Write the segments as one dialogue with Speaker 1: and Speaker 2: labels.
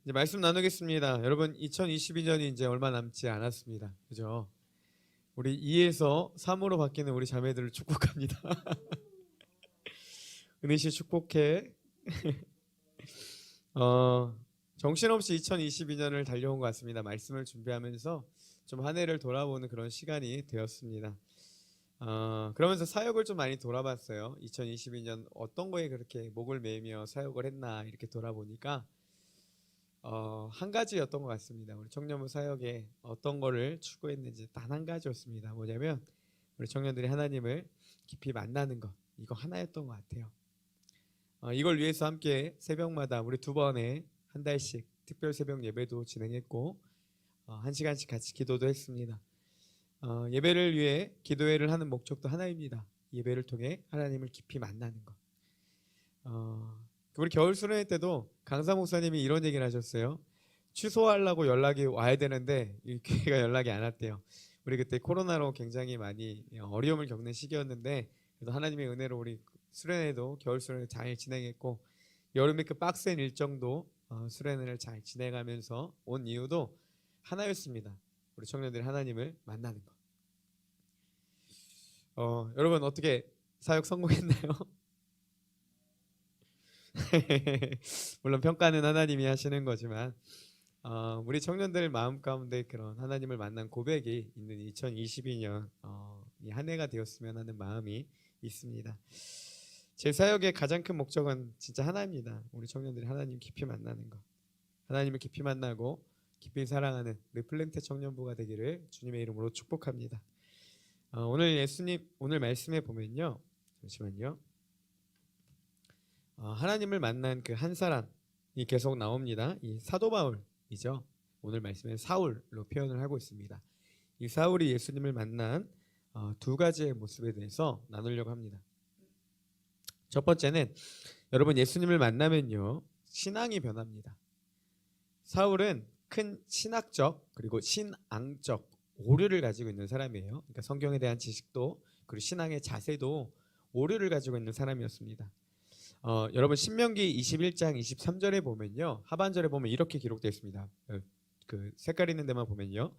Speaker 1: 이제 말씀 나누겠습니다. 여러분 2022년이 이제 얼마 남지 않았습니다. 그죠? 우리 2에서 3으로 바뀌는 우리 자매들을 축복합니다. 은희 씨 축복해. 정신없이 2022년을 달려온 것 같습니다. 말씀을 준비하면서 좀 한 해를 돌아보는 그런 시간이 되었습니다. 그러면서 사역을 좀 많이 돌아봤어요. 2022년 어떤 거에 그렇게 목을 매며 사역을 했나 이렇게 돌아보니까 한 가지였던 것 같습니다. 우리 청년부 사역에 어떤 거를 추구했는지 단 한 가지였습니다. 뭐냐면 우리 청년들이 하나님을 깊이 만나는 것, 이거 하나였던 것 같아요. 이걸 위해서 함께 새벽마다 우리 2번에 한 달씩 특별 새벽 예배도 진행했고 1시간씩 같이 기도도 했습니다. 예배를 위해 기도회를 하는 목적도 하나입니다. 예배를 통해 하나님을 깊이 만나는 것. 우리 겨울 수련회 때도 강사 목사님이 이런 얘기를 하셨어요. 취소하려고 연락이 와야 되는데 이 교회가 연락이 안 왔대요. 우리 그때 코로나로 굉장히 많이 어려움을 겪는 시기였는데 그래도 하나님의 은혜로 우리 수련회도 겨울 수련회 잘 진행했고 여름에 그 빡센 일정도 수련회를 잘 진행하면서 온 이유도 하나였습니다. 우리 청년들이 하나님을 만나는 것. 여러분 어떻게 사역 성공했나요? 물론 평가는 하나님이 하시는 거지만 우리 청년들 마음 가운데 그런 하나님을 만난 고백이 있는 2022년 이 한 해가 되었으면 하는 마음이 있습니다. 제 사역의 가장 큰 목적은 진짜 하나입니다. 우리 청년들이 하나님 깊이 만나는 것, 하나님을 깊이 만나고 깊이 사랑하는 우리 플랜트 청년부가 되기를 주님의 이름으로 축복합니다. 오늘 말씀에 보면요, 잠시만요. 하나님을 만난 그 한 사람이 계속 나옵니다. 이 사도 바울이죠. 오늘 말씀에 사울로 표현을 하고 있습니다. 이 사울이 예수님을 만난 두 가지의 모습에 대해서 나누려고 합니다. 첫 번째는 여러분 예수님을 만나면요 신앙이 변합니다. 사울은 큰 신학적 그리고 신앙적 오류를 가지고 있는 사람이에요. 그러니까 성경에 대한 지식도 그리고 신앙의 자세도 오류를 가지고 있는 사람이었습니다. 여러분 신명기 21장 23절에 보면요 하반절에 보면 이렇게 기록되어 있습니다. 그 색깔 있는 데만 보면요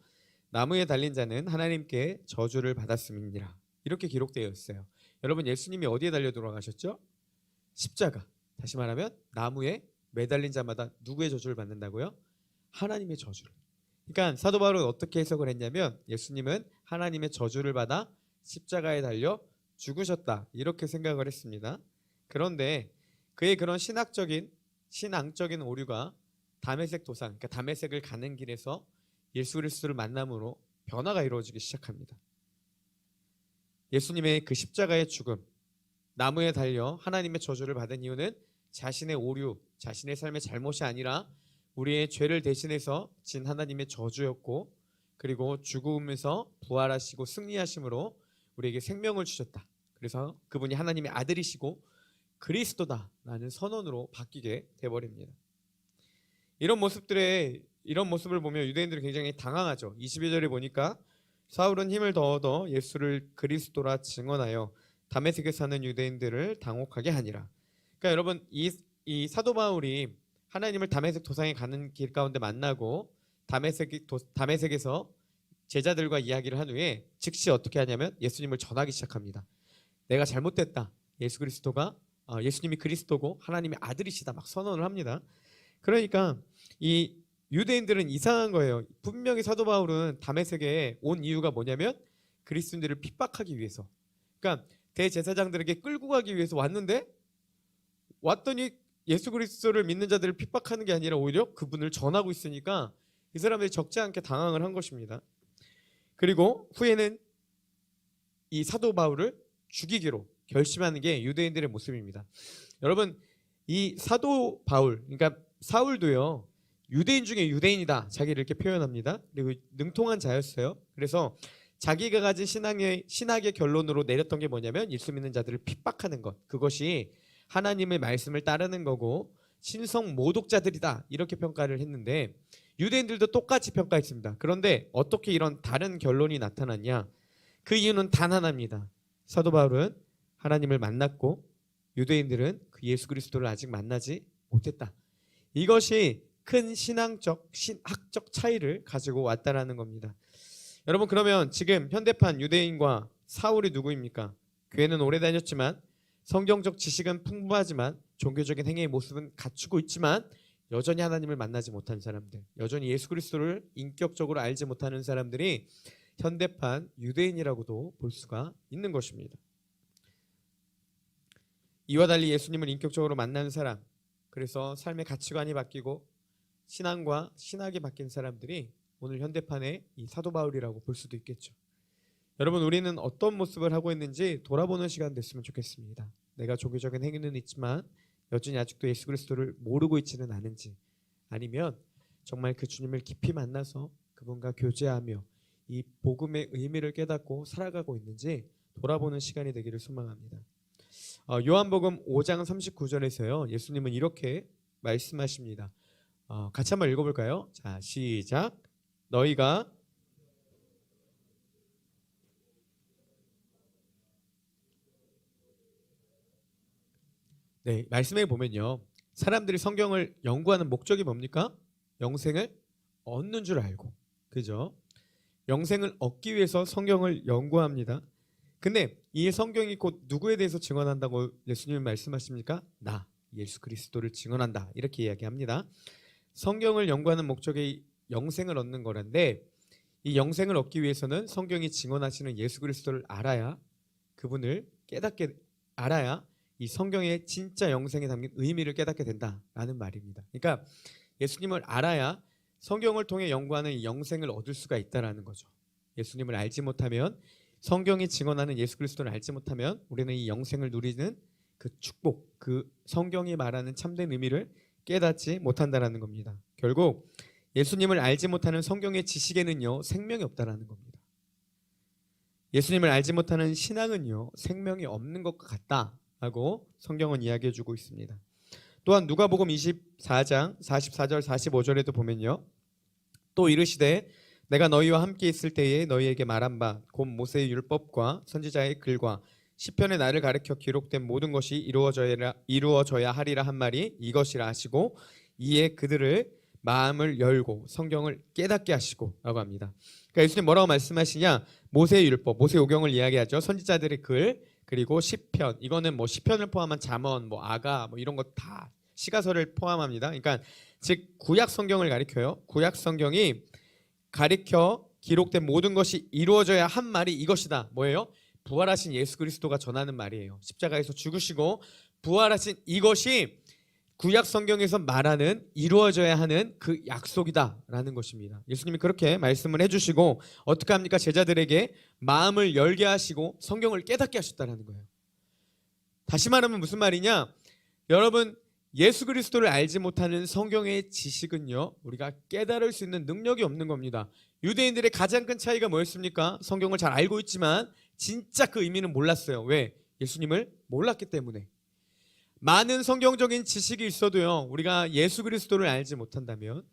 Speaker 1: 나무에 달린 자는 하나님께 저주를 받았음이니라 이렇게 기록되어 있어요. 여러분 예수님이 어디에 달려 돌아가셨죠? 십자가. 다시 말하면 나무에 매달린 자마다 누구의 저주를 받는다고요? 하나님의 저주를. 그러니까 사도 바울은 어떻게 해석을 했냐면 예수님은 하나님의 저주를 받아 십자가에 달려 죽으셨다 이렇게 생각을 했습니다. 그런데 그의 그런 신앙적인 오류가 다메섹 도상, 그러니까 다메섹을 가는 길에서 예수 그리스도를 만남으로 변화가 이루어지기 시작합니다. 예수님의 그 십자가의 죽음, 나무에 달려 하나님의 저주를 받은 이유는 자신의 오류, 자신의 삶의 잘못이 아니라 우리의 죄를 대신해서 진 하나님의 저주였고 그리고 죽음에서 부활하시고 승리하심으로 우리에게 생명을 주셨다. 그래서 그분이 하나님의 아들이시고 그리스도다라는 선언으로 바뀌게 돼버립니다. 이런 모습을 보면 유대인들은 굉장히 당황하죠. 22절에 보니까 사울은 힘을 더 얻어 예수를 그리스도라 증언하여 다메섹에 사는 유대인들을 당혹하게 하니라. 그러니까 여러분 이 사도 바울이 하나님을 다메섹 도상에 가는 길 가운데 만나고 다메섹에서 제자들과 이야기를 한 후에 즉시 어떻게 하냐면 예수님을 전하기 시작합니다. 내가 잘못됐다. 예수님이 그리스도고 하나님의 아들이시다 막 선언을 합니다. 그러니까 이 유대인들은 이상한 거예요. 분명히 사도 바울은 다메섹에 온 이유가 뭐냐면 그리스도인들을 핍박하기 위해서. 그러니까 대제사장들에게 끌고 가기 위해서 왔더니 예수 그리스도를 믿는 자들을 핍박하는 게 아니라 오히려 그분을 전하고 있으니까 이 사람들이 적지 않게 당황을 한 것입니다. 그리고 후에는 이 사도 바울을 죽이기로 결심하는 게 유대인들의 모습입니다. 여러분 이 사도 바울, 그러니까 사울도요 유대인 중에 유대인이다 자기를 이렇게 표현합니다. 그리고 능통한 자였어요. 그래서 자기가 가진 신학의 결론으로 내렸던 게 뭐냐면 예수 믿는 자들을 핍박하는 것, 그것이 하나님의 말씀을 따르는 거고 신성 모독자들이다 이렇게 평가를 했는데 유대인들도 똑같이 평가했습니다. 그런데 어떻게 이런 다른 결론이 나타났냐? 그 이유는 단 하나입니다. 사도 바울은 하나님을 만났고 유대인들은 그 예수 그리스도를 아직 만나지 못했다. 이것이 큰 신학적 차이를 가지고 왔다라는 겁니다. 여러분, 그러면 지금 현대판 유대인과 사울이 누구입니까? 교회는 오래 다녔지만 성경적 지식은 풍부하지만 종교적인 행위의 모습은 갖추고 있지만 여전히 하나님을 만나지 못한 사람들, 여전히 예수 그리스도를 인격적으로 알지 못하는 사람들이 현대판 유대인이라고도 볼 수가 있는 것입니다. 이와 달리 예수님을 인격적으로 만나는 사람, 그래서 삶의 가치관이 바뀌고 신앙과 신학이 바뀐 사람들이 오늘 현대판의 이 사도 바울이라고 볼 수도 있겠죠. 여러분, 우리는 어떤 모습을 하고 있는지 돌아보는 시간 됐으면 좋겠습니다. 내가 종교적인 행위는 있지만 여전히 아직도 예수 그리스도를 모르고 있지는 않은지, 아니면 정말 그 주님을 깊이 만나서 그분과 교제하며 이 복음의 의미를 깨닫고 살아가고 있는지 돌아보는 시간이 되기를 소망합니다. 요한복음 5장 39절에서요 예수님은 이렇게 말씀하십니다. 같이 한번 읽어볼까요? 자, 시작. 너희가 네, 말씀에 보면요, 사람들이 성경을 연구하는 목적이 뭡니까? 영생을 얻는 줄 알고, 그죠? 영생을 얻기 위해서 성경을 연구합니다. 근데 이 성경이 곧 누구에 대해서 증언한다고 예수님은 말씀하십니까? 나, 예수 그리스도를 증언한다, 이렇게 이야기합니다. 성경을 연구하는 목적이 영생을 얻는 거란데, 이 영생을 얻기 위해서는 성경이 증언하시는 예수 그리스도를 알아야, 그분을 깨닫게 알아야 이 성경의 진짜 영생에 담긴 의미를 깨닫게 된다라는 말입니다. 그러니까 예수님을 알아야 성경을 통해 연구하는 이 영생을 얻을 수가 있다라는 거죠. 예수님을 알지 못하면, 성경이 증언하는 예수 그리스도를 알지 못하면 우리는 이 영생을 누리는 그 축복, 그 성경이 말하는 참된 의미를 깨닫지 못한다라는 겁니다. 결국 예수님을 알지 못하는 성경의 지식에는요 생명이 없다라는 겁니다. 예수님을 알지 못하는 신앙은요 생명이 없는 것과 같다라고 성경은 이야기해주고 있습니다. 또한 누가복음 24장 44절 45절에도 보면요, 또 이르시되 내가 너희와 함께 있을 때에 너희에게 말한 바 곧 모세의 율법과 선지자의 글과 시편의 나를 가르쳐 기록된 모든 것이 이루어져야 하리라 한 말이 이것이라 하시고, 이에 그들을 마음을 열고 성경을 깨닫게 하시고 라고 합니다. 그러니까 예수님 뭐라고 말씀하시냐? 모세의 율법, 모세오경을 이야기하죠. 선지자들의 글, 그리고 시편, 이거는 뭐 시편을 포함한 잠언, 뭐 아가, 뭐 이런 거 다 시가서를 포함합니다. 그러니까 즉 구약 성경을 가리켜요. 구약 성경이 가리켜 기록된 모든 것이 이루어져야 한 말이 이것이다. 뭐예요? 부활하신 예수 그리스도가 전하는 말이에요. 십자가에서 죽으시고 부활하신 이것이 구약 성경에서 말하는 이루어져야 하는 그 약속이다라는 것입니다. 예수님이 그렇게 말씀을 해주시고 어떻게 합니까? 제자들에게 마음을 열게 하시고 성경을 깨닫게 하셨다는 거예요. 다시 말하면 무슨 말이냐? 여러분, 예수 그리스도를 알지 못하는 성경의 지식은요 우리가 깨달을 수 있는 능력이 없는 겁니다. 유대인들의 가장 큰 차이가 뭐였습니까? 성경을 잘 알고 있지만 진짜 그 의미는 몰랐어요. 왜? 예수님을 몰랐기 때문에. 많은 성경적인 지식이 있어도요 우리가 예수 그리스도를 알지 못한다면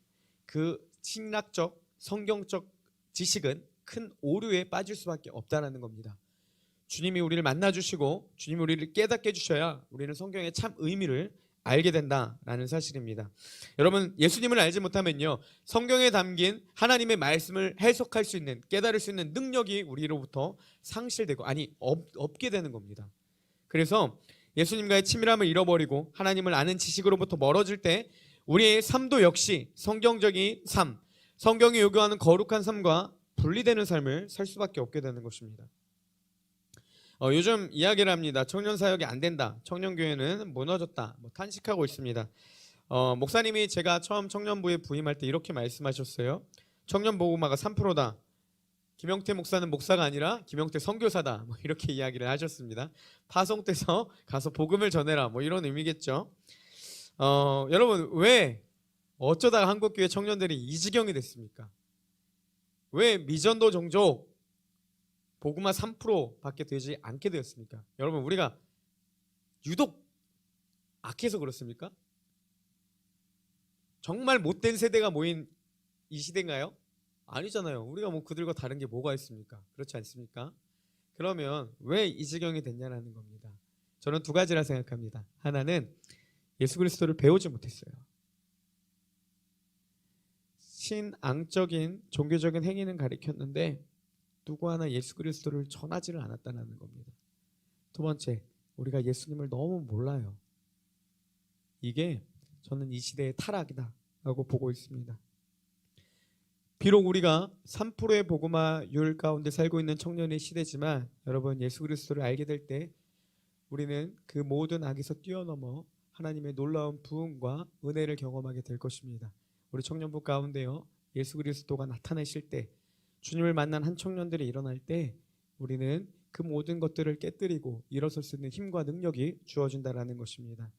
Speaker 1: 그 신학적 성경적 지식은 큰 오류에 빠질 수밖에 없다는 겁니다. 주님이 우리를 만나주시고 주님이 우리를 깨닫게 해주셔야 우리는 성경의 참 의미를 알게 된다라는 사실입니다. 여러분, 예수님을 알지 못하면요 성경에 담긴 하나님의 말씀을 해석할 수 있는, 깨달을 수 있는 능력이 우리로부터 상실되고 없게 되는 겁니다. 그래서 예수님과의 친밀함을 잃어버리고 하나님을 아는 지식으로부터 멀어질 때 우리의 삶도 역시 성경적인 삶, 성경이 요구하는 거룩한 삶과 분리되는 삶을 살 수밖에 없게 되는 것입니다. 요즘 이야기를 합니다. 청년 사역이 안 된다, 청년교회는 무너졌다, 탄식하고 있습니다. 목사님이 제가 처음 청년부에 부임할 때 이렇게 말씀하셨어요. 청년 보고마가 3%다. 김영태 목사는 목사가 아니라 김영태 선교사다, 이렇게 이야기를 하셨습니다. 파송돼서 가서 복음을 전해라, 이런 의미겠죠. 여러분, 왜 어쩌다가 한국교회 청년들이 이 지경이 됐습니까? 왜 미전도 종족 복음화 3%밖에 되지 않게 되었습니까? 여러분, 우리가 유독 악해서 그렇습니까? 정말 못된 세대가 모인 이 시대인가요? 아니잖아요. 우리가 그들과 다른 게 뭐가 있습니까? 그렇지 않습니까? 그러면 왜 이 지경이 됐냐는 겁니다. 저는 두 가지라 생각합니다. 하나는 예수 그리스도를 배우지 못했어요. 신앙적인 종교적인 행위는 가리켰는데 누구 하나 예수 그리스도를 전하지를 않았다는 겁니다. 두 번째, 우리가 예수님을 너무 몰라요. 이게 저는 이 시대의 타락이다라고 보고 있습니다. 비록 우리가 3%의 복음화율 가운데 살고 있는 청년의 시대지만 여러분, 예수 그리스도를 알게 될 때 우리는 그 모든 악에서 뛰어넘어 하나님의 놀라운 부흥과 은혜를 경험하게 될 것입니다. 우리 청년부 가운데요, 예수 그리스도가 나타나실 때, 주님을 만난 한 청년들이 일어날 때 우리는 그 모든 것들을 깨뜨리고 일어설 수 있는 힘과 능력이 주어진다라는 것입니다.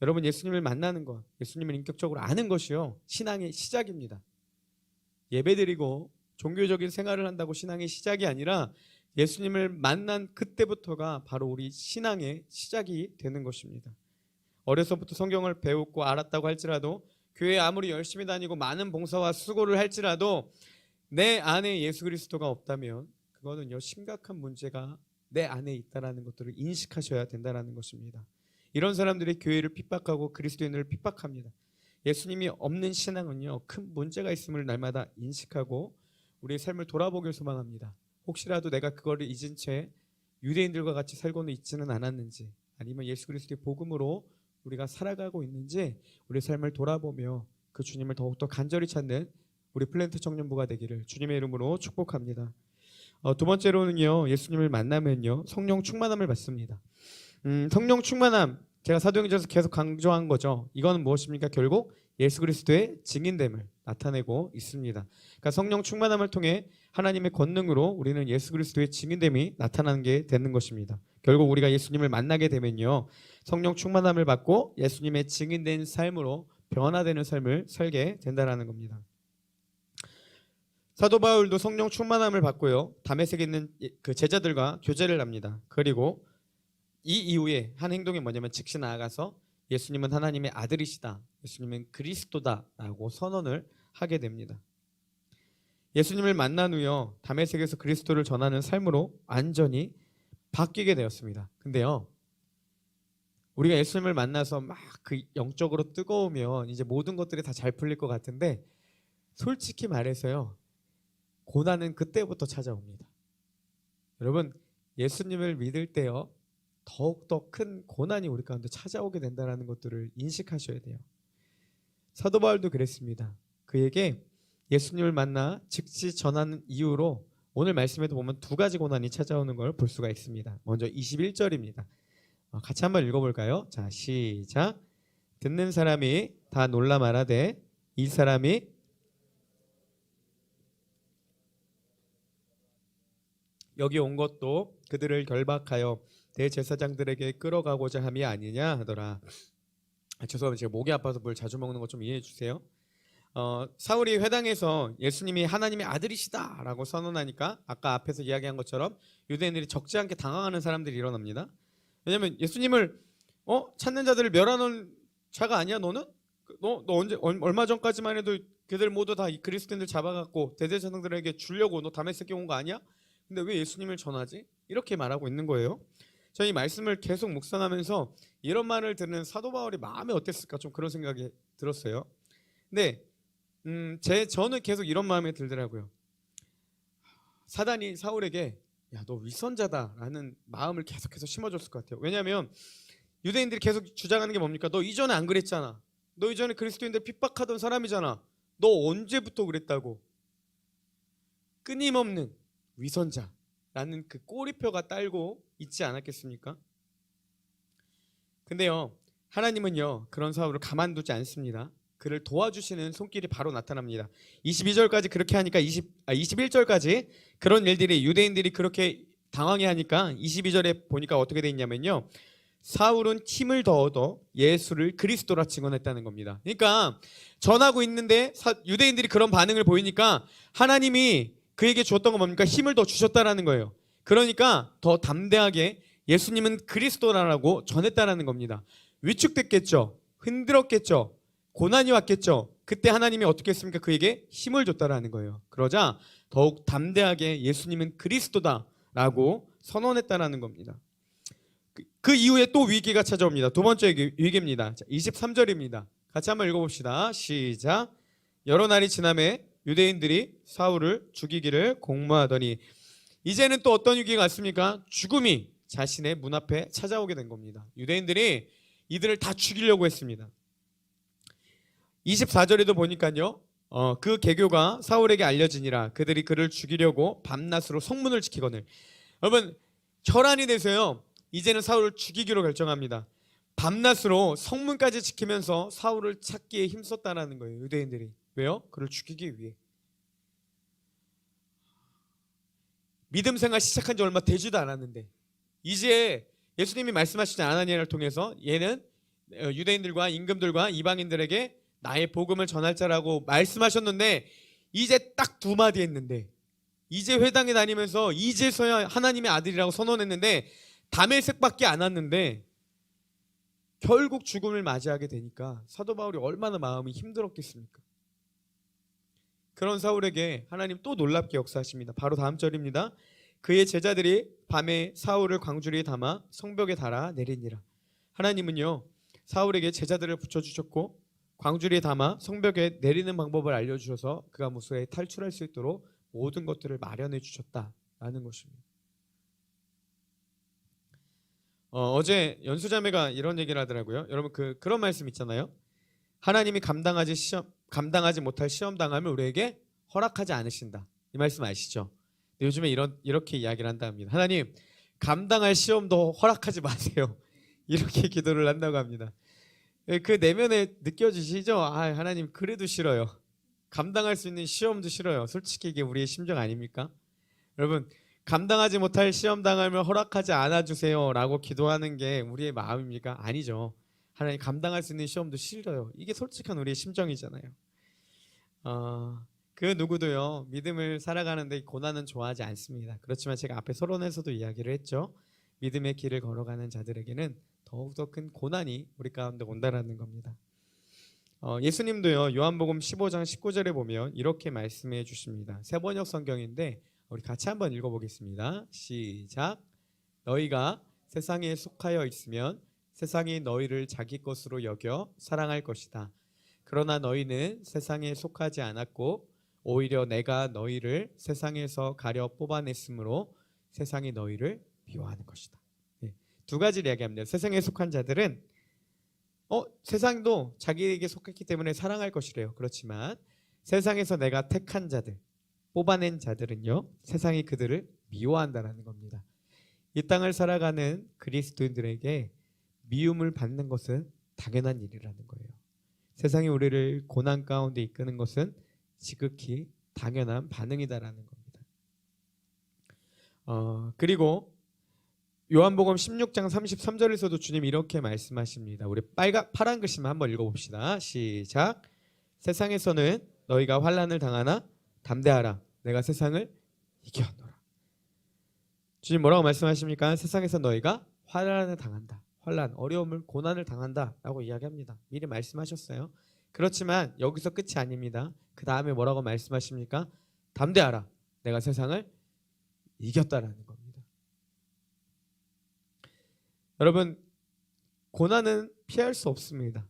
Speaker 1: 여러분, 예수님을 만나는 것, 예수님을 인격적으로 아는 것이요, 신앙의 시작입니다. 예배드리고 종교적인 생활을 한다고 신앙의 시작이 아니라 예수님을 만난 그때부터가 바로 우리 신앙의 시작이 되는 것입니다. 어려서부터 성경을 배웠고 알았다고 할지라도, 교회에 아무리 열심히 다니고 많은 봉사와 수고를 할지라도 내 안에 예수 그리스도가 없다면 그거는요, 심각한 문제가 내 안에 있다는 것들을 인식하셔야 된다는 것입니다. 이런 사람들이 교회를 핍박하고 그리스도인을 핍박합니다. 예수님이 없는 신앙은요, 큰 문제가 있음을 날마다 인식하고 우리의 삶을 돌아보길 소망합니다. 혹시라도 내가 그거를 잊은 채 유대인들과 같이 살고는 있지는 않았는지, 아니면 예수 그리스도의 복음으로 우리가 살아가고 있는지 우리의 삶을 돌아보며 그 주님을 더욱더 간절히 찾는 우리 플랜트 청년부가 되기를 주님의 이름으로 축복합니다. 두 번째로는요, 예수님을 만나면요, 성령 충만함을 받습니다. 성령 충만함, 제가 사도행전에서 계속 강조한 거죠. 이거는 무엇입니까? 결국 예수 그리스도의 증인됨을 나타내고 있습니다. 그러니까 성령 충만함을 통해 하나님의 권능으로 우리는 예수 그리스도의 증인됨이 나타나는 게 되는 것입니다. 결국 우리가 예수님을 만나게 되면요, 성령 충만함을 받고 예수님의 증인된 삶으로 변화되는 삶을 살게 된다는 겁니다. 사도 바울도 성령 충만함을 받고요, 다메섹에 있는 그 제자들과 교제를 합니다. 그리고 이 이후에 한 행동이 뭐냐면 즉시 나아가서 예수님은 하나님의 아들이시다, 예수님은 그리스도다라고 선언을 하게 됩니다. 예수님을 만난 후요, 다메섹에서 그리스도를 전하는 삶으로 완전히 바뀌게 되었습니다. 근데요, 우리가 예수님을 만나서 막 그 영적으로 뜨거우면 이제 모든 것들이 다 잘 풀릴 것 같은데, 솔직히 말해서요, 고난은 그때부터 찾아옵니다. 여러분, 예수님을 믿을 때요, 더욱더 큰 고난이 우리 가운데 찾아오게 된다는 것들을 인식하셔야 돼요. 사도 바울도 그랬습니다. 그에게 예수님을 만나 즉시 전하는 이유로 오늘 말씀에도 보면 두 가지 고난이 찾아오는 걸 볼 수가 있습니다. 먼저 21절입니다. 같이 한번 읽어볼까요? 자, 시작. 듣는 사람이 다 놀라 말하되 이 사람이 여기 온 것도 그들을 결박하여 대제사장들에게 끌어가고자 함이 아니냐 하더라. 죄송합니다. 제가 목이 아파서 뭘 자주 먹는 거 좀 이해해 주세요. 사울이 회당에서 예수님이 하나님의 아들이시다라고 선언하니까 아까 앞에서 이야기한 것처럼 유대인들이 적지 않게 당황하는 사람들이 일어납니다. 왜냐하면 예수님을 찾는 자들을 멸하는 자가 아니야 너는? 너 언제 얼마 전까지만 해도 그들 모두 다 이 그리스도인들 잡아갖고 대제사장들에게 주려고 너 다메섹에 온 거 아니야? 근데 왜 예수님을 전하지? 이렇게 말하고 있는 거예요. 저는 이 말씀을 계속 묵상하면서 이런 말을 듣는 사도 바울이 마음이 어땠을까, 좀 그런 생각이 들었어요. 근데 저는 계속 이런 마음이 들더라고요. 사단이 사울에게 야, 너 위선자다라는 마음을 계속해서 심어줬을 것 같아요. 왜냐하면 유대인들이 계속 주장하는 게 뭡니까? 너 이전에 안 그랬잖아. 너 이전에 그리스도인들 핍박하던 사람이잖아. 너 언제부터 그랬다고. 끊임없는 위선자라는 그 꼬리표가 딸고 있지 않았겠습니까? 근데요, 하나님은요, 그런 사울을 가만두지 않습니다. 그를 도와주시는 손길이 바로 나타납니다. 22절까지 그렇게 하니까 21절까지 그런 일들이 유대인들이 그렇게 당황해 하니까 22절에 보니까 어떻게 돼 있냐면요, 사울은 힘을 더 얻어 예수를 그리스도라 증언했다는 겁니다. 그러니까 전하고 있는데 유대인들이 그런 반응을 보이니까 하나님이 그에게 주었던 건 뭡니까? 힘을 더 주셨다라는 거예요. 그러니까 더 담대하게 예수님은 그리스도라고 전했다라는 겁니다. 위축됐겠죠. 흔들었겠죠. 고난이 왔겠죠. 그때 하나님이 어떻게 했습니까? 그에게 힘을 줬다라는 거예요. 그러자 더욱 담대하게 예수님은 그리스도다라고 선언했다라는 겁니다. 그 이후에 또 위기가 찾아옵니다. 두 번째 위기입니다. 23절입니다. 같이 한번 읽어봅시다. 시작. 여러 날이 지남에 유대인들이 사울을 죽이기를 공모하더니 이제는 또 어떤 위기가 왔습니까? 죽음이 자신의 문 앞에 찾아오게 된 겁니다. 유대인들이 이들을 다 죽이려고 했습니다. 24절에도 보니까요. 그 계교가 사울에게 알려지니라. 그들이 그를 죽이려고 밤낮으로 성문을 지키거늘. 여러분, 혈안이 돼서요. 이제는 사울을 죽이기로 결정합니다. 밤낮으로 성문까지 지키면서 사울을 찾기에 힘썼다라는 거예요. 유대인들이. 왜요? 그를 죽이기 위해. 믿음 생활 시작한 지 얼마 되지도 않았는데 이제 예수님이 말씀하시지 아나니아를 통해서 얘는 유대인들과 임금들과 이방인들에게 나의 복음을 전할 자라고 말씀하셨는데 이제 딱 두 마디 했는데 이제 회당에 다니면서 이제서야 하나님의 아들이라고 선언했는데 다메섹밖에 안 왔는데 결국 죽음을 맞이하게 되니까 사도 바울이 얼마나 마음이 힘들었겠습니까? 그런 사울에게 하나님 또 놀랍게 역사하십니다. 바로 다음 절입니다. 그의 제자들이 밤에 사울을 광주리에 담아 성벽에 달아 내리니라. 하나님은요 사울에게 제자들을 붙여주셨고 광주리에 담아 성벽에 내리는 방법을 알려주셔서 그가 무수히 탈출할 수 있도록 모든 것들을 마련해 주셨다라는 것입니다. 어제 연수자매가 이런 얘기를 하더라고요. 여러분 그런 말씀 있잖아요. 하나님이 감당하지 못할 시험 당함을 우리에게 허락하지 않으신다. 이 말씀 아시죠? 요즘에 이렇게 이야기를 한다 합니다. 하나님 감당할 시험도 허락하지 마세요. 이렇게 기도를 한다고 합니다. 그 내면에 느껴지시죠? 하나님 그래도 싫어요. 감당할 수 있는 시험도 싫어요. 솔직히 이게 우리의 심정 아닙니까? 여러분 감당하지 못할 시험 당함을 허락하지 않아 주세요라고 기도하는 게 우리의 마음입니까? 아니죠. 하나님 감당할 수 있는 시험도 싫어요. 이게 솔직한 우리의 심정이잖아요. 그 누구도요 믿음을 살아가는데 고난은 좋아하지 않습니다. 그렇지만 제가 앞에 서론에서도 이야기를 했죠. 믿음의 길을 걸어가는 자들에게는 더욱더 큰 고난이 우리 가운데 온다라는 겁니다. 예수님도요 요한복음 15장 19절에 보면 이렇게 말씀해 주십니다. 세번역 성경인데 우리 같이 한번 읽어보겠습니다. 시작. 너희가 세상에 속하여 있으면 세상이 너희를 자기 것으로 여겨 사랑할 것이다. 그러나 너희는 세상에 속하지 않았고 오히려 내가 너희를 세상에서 가려 뽑아냈으므로 세상이 너희를 미워하는 것이다. 네, 두 가지를 이야기합니다. 세상에 속한 자들은 세상도 자기에게 속했기 때문에 사랑할 것이래요. 그렇지만 세상에서 내가 택한 자들, 뽑아낸 자들은요 세상이 그들을 미워한다라는 겁니다. 이 땅을 살아가는 그리스도인들에게 미움을 받는 것은 당연한 일이라는 거예요. 세상이 우리를 고난 가운데 이끄는 것은 지극히 당연한 반응이다라는 겁니다. 그리고 요한복음 16장 33절에서도 주님 이렇게 말씀하십니다. 우리 파란 글씨만 한번 읽어봅시다. 시작. 세상에서는 너희가 환난을 당하나 담대하라. 내가 세상을 이겨노라. 주님 뭐라고 말씀하십니까? 세상에서 너희가 환난을 당한다. 환난, 어려움을, 고난을 당한다라고 이야기합니다. 미리 말씀하셨어요. 그렇지만 여기서 끝이 아닙니다. 그 다음에 뭐라고 말씀하십니까? 담대하라. 내가 세상을 이겼다라는 겁니다. 여러분 고난은 피할 수 없습니다.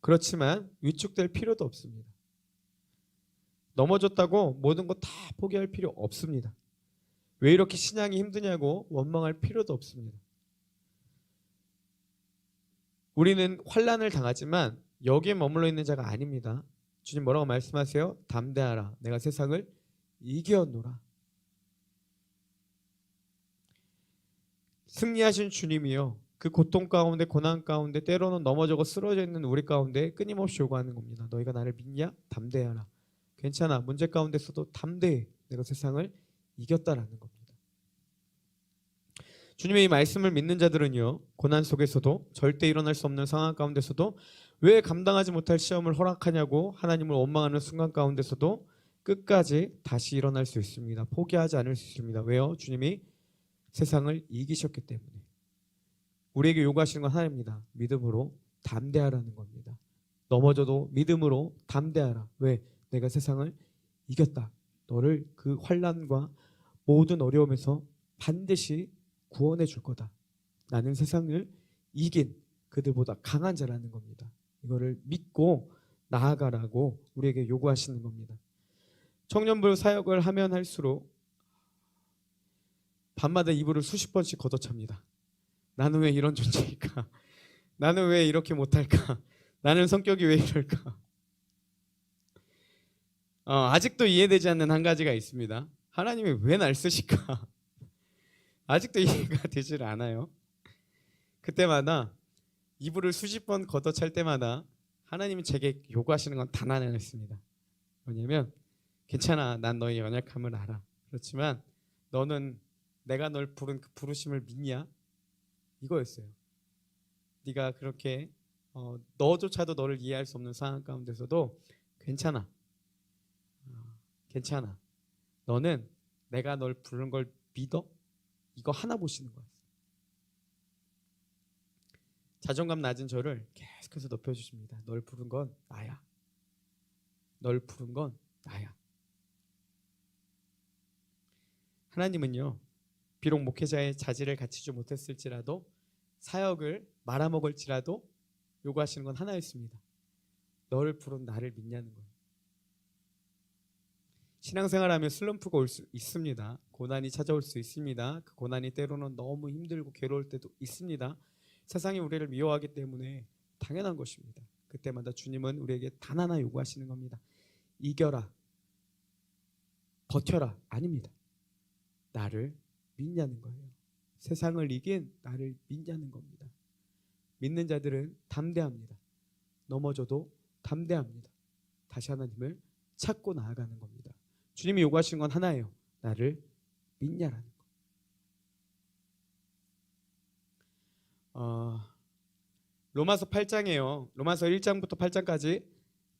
Speaker 1: 그렇지만 위축될 필요도 없습니다. 넘어졌다고 모든 거 다 포기할 필요 없습니다. 왜 이렇게 신앙이 힘드냐고 원망할 필요도 없습니다. 우리는 환난을 당하지만 여기에 머물러 있는 자가 아닙니다. 주님 뭐라고 말씀하세요? 담대하라. 내가 세상을 이겨노라. 승리하신 주님이요. 그 고통 가운데 고난 가운데 때로는 넘어져고 쓰러져 있는 우리 가운데 끊임없이 요구하는 겁니다. 너희가 나를 믿냐? 담대하라. 괜찮아. 문제 가운데서도 담대해. 내가 세상을 이겼다라는 겁니다. 주님의 이 말씀을 믿는 자들은요. 고난 속에서도 절대 일어날 수 없는 상황 가운데서도 왜 감당하지 못할 시험을 허락하냐고 하나님을 원망하는 순간 가운데서도 끝까지 다시 일어날 수 있습니다. 포기하지 않을 수 있습니다. 왜요? 주님이 세상을 이기셨기 때문에. 우리에게 요구하시는 건 하나입니다. 믿음으로 담대하라는 겁니다. 넘어져도 믿음으로 담대하라. 왜? 내가 세상을 이겼다. 너를 그 환난과 모든 어려움에서 반드시 구원해 줄 거다. 나는 세상을 이긴 그들보다 강한 자라는 겁니다. 이거를 믿고 나아가라고 우리에게 요구하시는 겁니다. 청년부 사역을 하면 할수록 밤마다 이불을 수십 번씩 걷어찹니다. 나는 왜 이런 존재일까? 나는 왜 이렇게 못할까? 나는 성격이 왜 이럴까? 아직도 이해되지 않는 한 가지가 있습니다. 하나님이 왜 날 쓰실까? 아직도 이해가 되질 않아요. 그때마다 이불을 수십 번 걷어찰 때마다 하나님이 제게 요구하시는 건 단 하나 있습니다. 뭐냐면 괜찮아, 난 너의 연약함을 알아. 그렇지만 너는 내가 널 부른 그 부르심을 믿냐? 이거였어요. 네가 그렇게 너조차도 너를 이해할 수 없는 상황 가운데서도 괜찮아. 괜찮아. 너는 내가 널 부른 걸 믿어? 이거 하나 보시는 거예요. 자존감 낮은 저를 계속해서 높여주십니다. 널 부른 건 나야. 널 부른 건 나야. 하나님은요, 비록 목회자의 자질을 갖추지 못했을지라도 사역을 말아먹을지라도 요구하시는 건 하나였습니다. 너를 부른 나를 믿냐는 거예요. 신앙생활하면 슬럼프가 올 수 있습니다. 고난이 찾아올 수 있습니다. 그 고난이 때로는 너무 힘들고 괴로울 때도 있습니다. 세상이 우리를 미워하기 때문에 당연한 것입니다. 그때마다 주님은 우리에게 단 하나 요구하시는 겁니다. 이겨라, 버텨라. 아닙니다. 나를 믿냐는 거예요. 세상을 이긴 나를 믿냐는 겁니다. 믿는 자들은 담대합니다. 넘어져도 담대합니다. 다시 하나님을 찾고 나아가는 겁니다. 주님이 요구하시는 건 하나예요. 나를 믿냐라는 거. 로마서 8장이에요. 로마서 1장부터 8장까지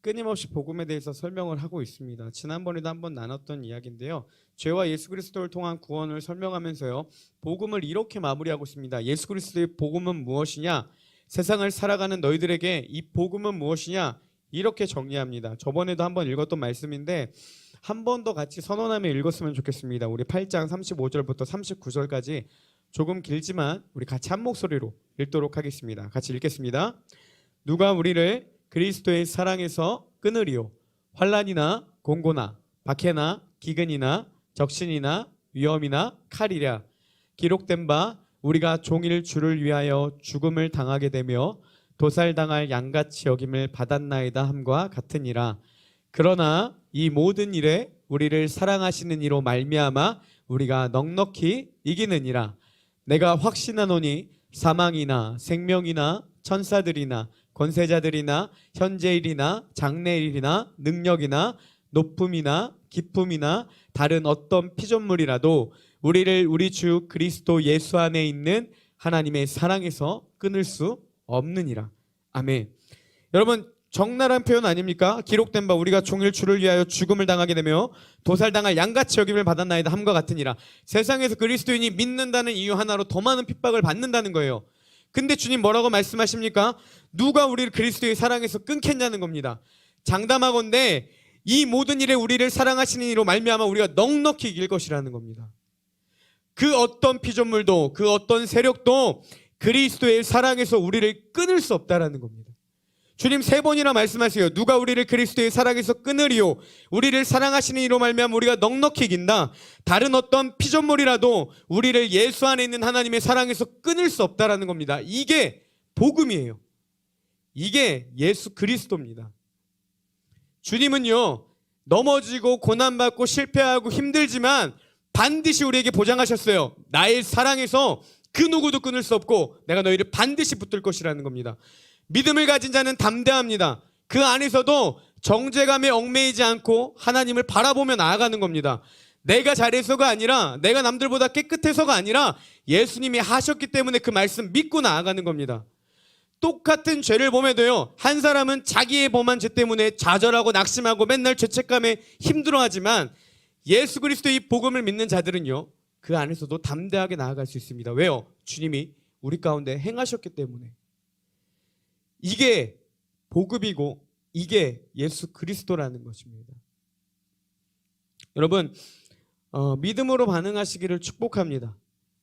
Speaker 1: 끊임없이 복음에 대해서 설명을 하고 있습니다. 지난번에도 한번 나눴던 이야기인데요. 죄와 예수 그리스도를 통한 구원을 설명하면서요, 복음을 이렇게 마무리하고 있습니다. 예수 그리스도의 복음은 무엇이냐? 세상을 살아가는 너희들에게 이 복음은 무엇이냐? 이렇게 정리합니다. 저번에도 한번 읽었던 말씀인데 한 번 더 같이 선언하며 읽었으면 좋겠습니다. 우리 8장 35절부터 39절까지 조금 길지만 우리 같이 한 목소리로 읽도록 하겠습니다. 같이 읽겠습니다. 누가 우리를 그리스도의 사랑에서 끊으리요? 환난이나 공고나 박해나 기근이나 적신이나 위험이나 칼이랴. 기록된 바 우리가 종일 주를 위하여 죽음을 당하게 되며 도살당할 양같이 여김을 받았나이다 함과 같으니라. 그러나 이 모든 일에 우리를 사랑하시는 이로 말미암아 우리가 넉넉히 이기느니라. 내가 확신하노니 사망이나 생명이나 천사들이나 권세자들이나 현재일이나 장래일이나 능력이나 높음이나 깊음이나 다른 어떤 피조물이라도 우리를 우리 주 그리스도 예수 안에 있는 하나님의 사랑에서 끊을 수 없느니라. 아멘. 여러분, 적나라한 표현 아닙니까? 기록된 바 우리가 종일 주를 위하여 죽음을 당하게 되며 도살당할 양같이 여김을 받았나이다 함과 같으니라. 세상에서 그리스도인이 믿는다는 이유 하나로 더 많은 핍박을 받는다는 거예요. 근데 주님 뭐라고 말씀하십니까? 누가 우리를 그리스도의 사랑에서 끊겠냐는 겁니다. 장담하건대 이 모든 일에 우리를 사랑하시는 이로 말미암아 우리가 넉넉히 이길 것이라는 겁니다. 그 어떤 피조물도 그 어떤 세력도 그리스도의 사랑에서 우리를 끊을 수 없다라는 겁니다. 주님 3번이나 말씀하세요. 누가 우리를 그리스도의 사랑에서 끊으리요? 우리를 사랑하시는 이로 말미암아 우리가 넉넉히 이긴다. 다른 어떤 피조물이라도 우리를 예수 안에 있는 하나님의 사랑에서 끊을 수 없다라는 겁니다. 이게 복음이에요. 이게 예수 그리스도입니다. 주님은요, 넘어지고 고난받고 실패하고 힘들지만 반드시 우리에게 보장하셨어요. 나의 사랑에서 그 누구도 끊을 수 없고 내가 너희를 반드시 붙들 것이라는 겁니다. 믿음을 가진 자는 담대합니다. 그 안에서도 정죄감에 얽매이지 않고 하나님을 바라보며 나아가는 겁니다. 내가 잘해서가 아니라, 내가 남들보다 깨끗해서가 아니라 예수님이 하셨기 때문에 그 말씀 믿고 나아가는 겁니다. 똑같은 죄를 범해도요, 한 사람은 자기의 범한 죄 때문에 좌절하고 낙심하고 맨날 죄책감에 힘들어하지만 예수 그리스도의 복음을 믿는 자들은요, 그 안에서도 담대하게 나아갈 수 있습니다. 왜요? 주님이 우리 가운데 행하셨기 때문에. 이게 복음이고 이게 예수 그리스도라는 것입니다. 여러분, 믿음으로 반응하시기를 축복합니다.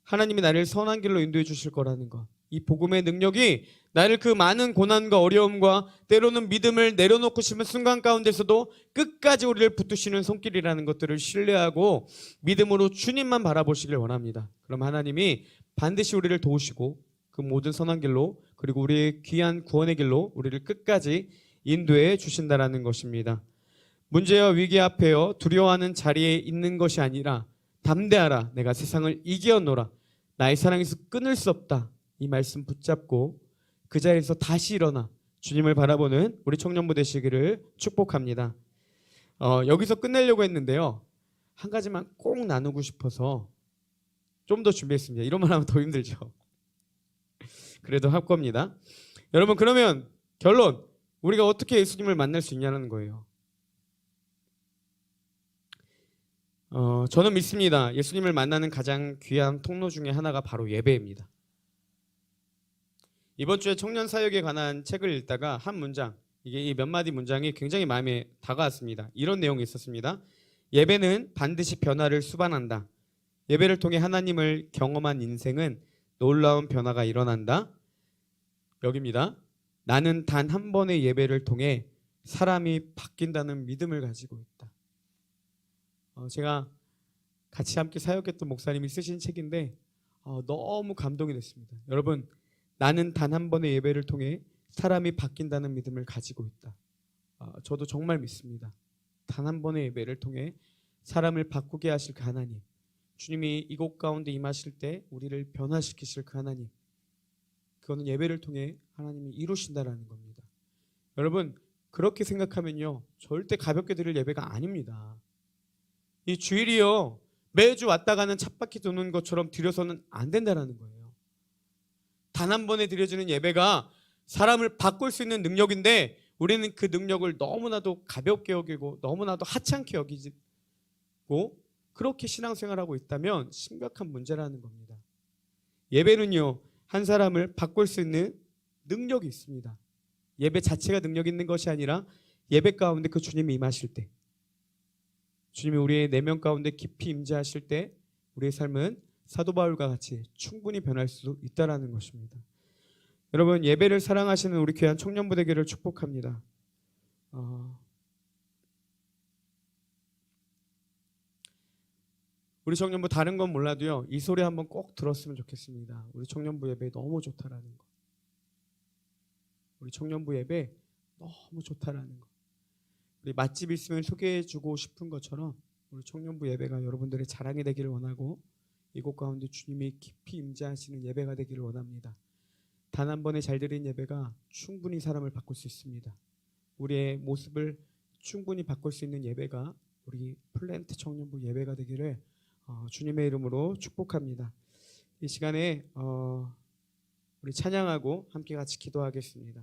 Speaker 1: 하나님이 나를 선한 길로 인도해 주실 거라는 것, 이 복음의 능력이 나를 그 많은 고난과 어려움과 때로는 믿음을 내려놓고 싶은 순간 가운데서도 끝까지 우리를 붙드시는 손길이라는 것들을 신뢰하고 믿음으로 주님만 바라보시길 원합니다. 그럼 하나님이 반드시 우리를 도우시고 그 모든 선한 길로 그리고 우리의 귀한 구원의 길로 우리를 끝까지 인도해 주신다라는 것입니다. 문제와 위기 앞에요 두려워하는 자리에 있는 것이 아니라 담대하라 내가 세상을 이겨노라 나의 사랑에서 끊을 수 없다 이 말씀 붙잡고 그 자리에서 다시 일어나 주님을 바라보는 우리 청년부 되시기를 축복합니다. 여기서 끝내려고 했는데요. 한 가지만 꼭 나누고 싶어서 좀 더 준비했습니다. 이런 말 하면 더 힘들죠. 그래도 할 겁니다. 여러분 그러면 결론 우리가 어떻게 예수님을 만날 수 있냐는 거예요. 저는 믿습니다. 예수님을 만나는 가장 귀한 통로 중에 하나가 바로 예배입니다. 이번 주에 청년 사역에 관한 책을 읽다가 한 문장, 이게 이 몇 마디 문장이 굉장히 마음에 다가왔습니다. 이런 내용이 있었습니다. 예배는 반드시 변화를 수반한다. 예배를 통해 하나님을 경험한 인생은 놀라운 변화가 일어난다. 여기입니다. 나는 단 한 번의 예배를 통해 사람이 바뀐다는 믿음을 가지고 있다. 제가 같이 함께 사역했던 목사님이 쓰신 책인데 너무 감동이 됐습니다. 여러분 나는 단 한 번의 예배를 통해 사람이 바뀐다는 믿음을 가지고 있다. 저도 정말 믿습니다. 단 한 번의 예배를 통해 사람을 바꾸게 하실 그 하나님, 주님이 이곳 가운데 임하실 때 우리를 변화시키실 그 하나님, 그거는 예배를 통해 하나님이 이루신다라는 겁니다. 여러분 그렇게 생각하면요 절대 가볍게 드릴 예배가 아닙니다. 이 주일이요 매주 왔다 가는 쳇바퀴 도는 것처럼 드려서는 안 된다라는 거예요. 단 한 번에 드려지는 예배가 사람을 바꿀 수 있는 능력인데 우리는 그 능력을 너무나도 가볍게 여기고 너무나도 하찮게 여기고 그렇게 신앙생활하고 있다면 심각한 문제라는 겁니다. 예배는요 한 사람을 바꿀 수 있는 능력이 있습니다. 예배 자체가 능력 있는 것이 아니라 예배 가운데 그 주님이 임하실 때 주님이 우리의 내면 가운데 깊이 임재하실 때 우리의 삶은 사도 바울과 같이 충분히 변할 수 있다는 것입니다. 여러분 예배를 사랑하시는 우리 귀한 청년부 되기를 축복합니다. 우리 청년부 다른 건 몰라도요 이 소리 한번 꼭 들었으면 좋겠습니다. 우리 청년부 예배 너무 좋다라는 거. 우리 청년부 예배 너무 좋다라는 거. 우리 맛집 있으면 소개해주고 싶은 것처럼 우리 청년부 예배가 여러분들의 자랑이 되기를 원하고 이곳 가운데 주님이 깊이 임재하시는 예배가 되기를 원합니다. 단 한 번에 잘 드린 예배가 충분히 사람을 바꿀 수 있습니다. 우리의 모습을 충분히 바꿀 수 있는 예배가 우리 플랜트 청년부 예배가 되기를 주님의 이름으로 축복합니다. 이 시간에 우리 찬양하고 함께 같이 기도하겠습니다.